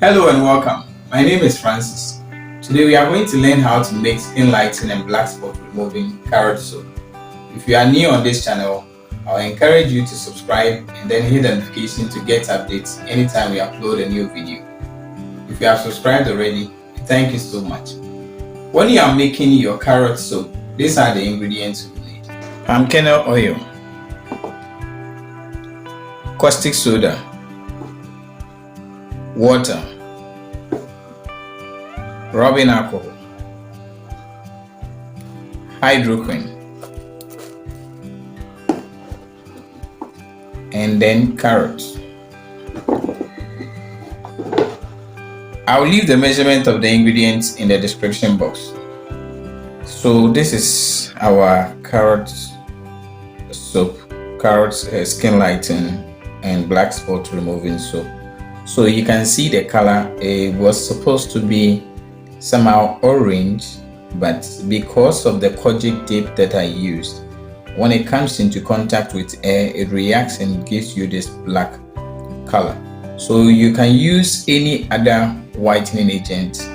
Hello and welcome. My name is Francis. Today we are going to learn how to make skin lightening and black spot removing carrot soap. If you are new on this channel, I'll encourage you to subscribe and then hit the notification to get updates anytime we upload a new video. If you have subscribed already, thank you so much. When you are making your carrot soap, these are the ingredients you need. Palm kernel oil, caustic soda, water, rubbing alcohol, hydroquine, and then carrots. I'll leave the measurement of the ingredients in the description box. So this is our carrot soap, carrot skin lightening and black spot removing soap. So you can see the color. It was supposed to be somehow orange, but because of the kojic tape that I used, when it comes into contact with air, it reacts and gives you this black color. So you can use any other whitening agent,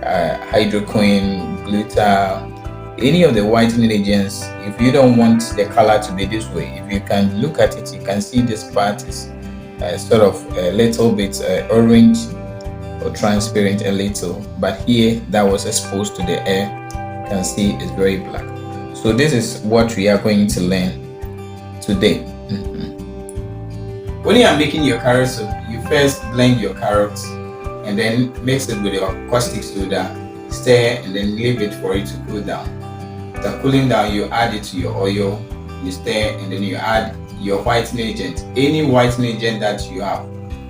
hydroquine, glitter, any of the whitening agents. If you don't want the color to be this way, if you can look at it, you can see this part is sort of a little bit orange or transparent a little, but here that was exposed to the air, you can see it's very black. So this is what we are going to learn today. When you are making your carrot soup, you first blend your carrots and then mix it with your caustic soda, stir, and then leave it for it to cool down. After cooling down, you add it to your oil, you stir, and then you add your whitening agent. Any whitening agent that you have,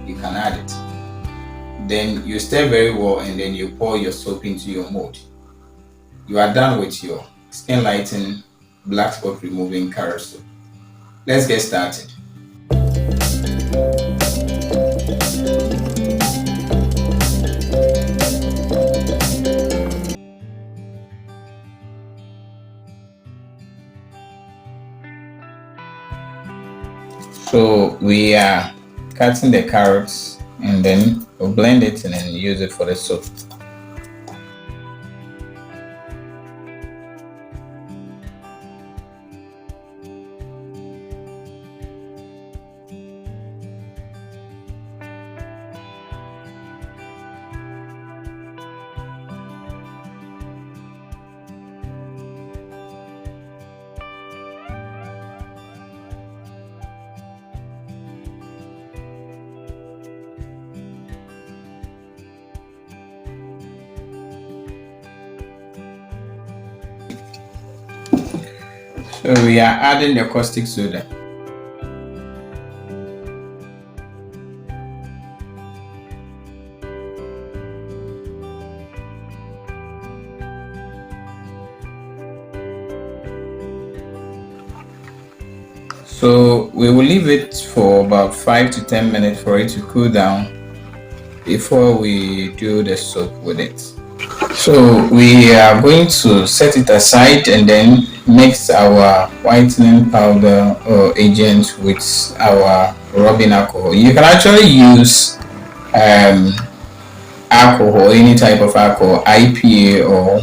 you can add it. Then you stir very well, and then you pour your soap into your mold. You are done with your skin lightening, black spot removing carrot soap. Let's get started. So we are cutting the carrots and then we'll blend it and then use it for the soap. So we are adding the caustic soda. So we will leave it for about 5 to 10 minutes for it to cool down before we do the soap with it. So we are going to set it aside and then mix our whitening powder or agent with our rubbing alcohol. You can actually use alcohol, any type of alcohol, IPA or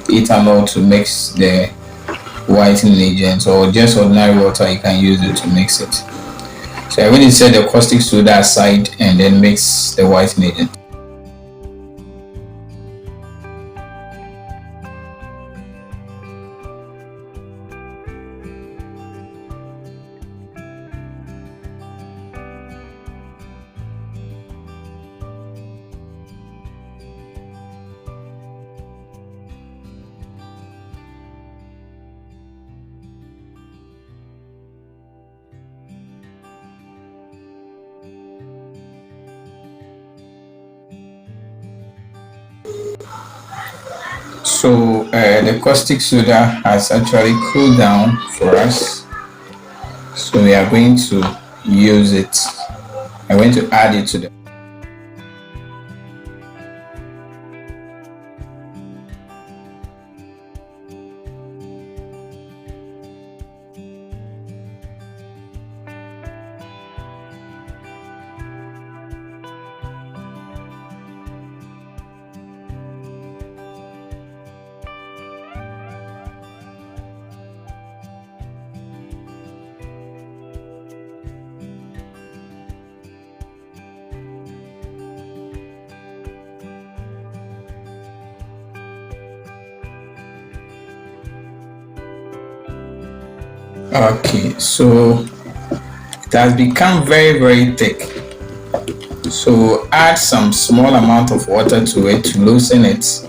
ethanol to mix the whitening agent, or just ordinary water, you can use it to mix it. So I'm going to set the caustic soda aside and then mix the whitening agent. So the caustic soda has actually cooled down for us. So we are going to use it. I'm going to add it to the Okay, so it has become very thick. So add some small amount of water to it to loosen it,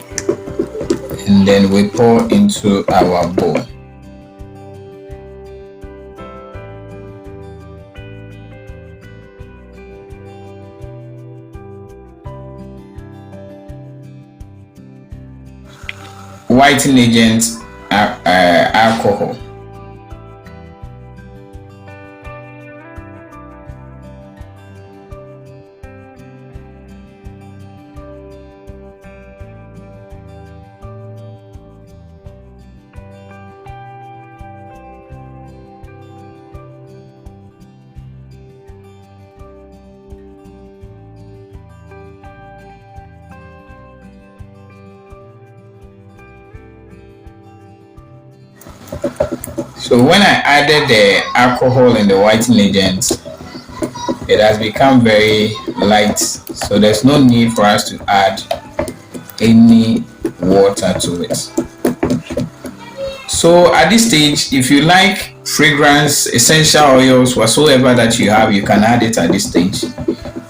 and then we pour into our bowl. Whitening agent, alcohol. So when I added the alcohol and the whitening agent, it has become very light. So there's no need for us to add any water to it. So at this stage, if you like fragrance, essential oils, whatsoever that you have, you can add it at this stage.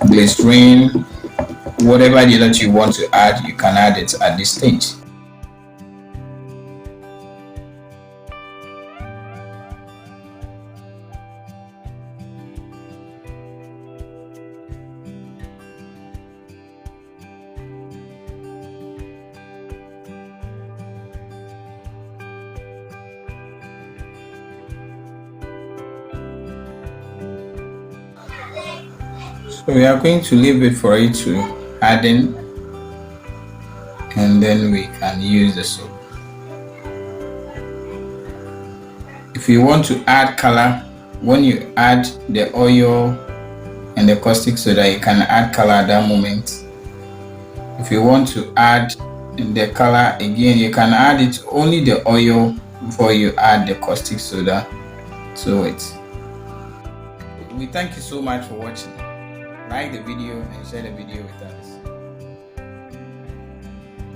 Glycerin, whatever that you want to add, you can add it at this stage. So we are going to leave it for it to harden, and then we can use the soap. If you want to add color, when you add the oil and the caustic soda, you can add color at that moment. If you want to add the color again, you can add it only the oil before you add the caustic soda to it. We thank you so much for watching. Like the video and share the video with others.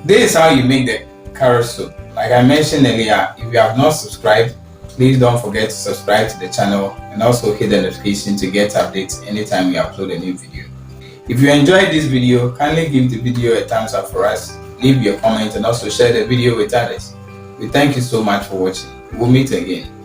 This is how you make the carrot soup. Like I mentioned earlier, if you have not subscribed, please don't forget to subscribe to the channel and also hit the notification to get updates anytime we upload a new video. If you enjoyed this video, kindly give the video a thumbs up for us, leave your comment and also share the video with others. We thank you so much for watching. We'll meet again.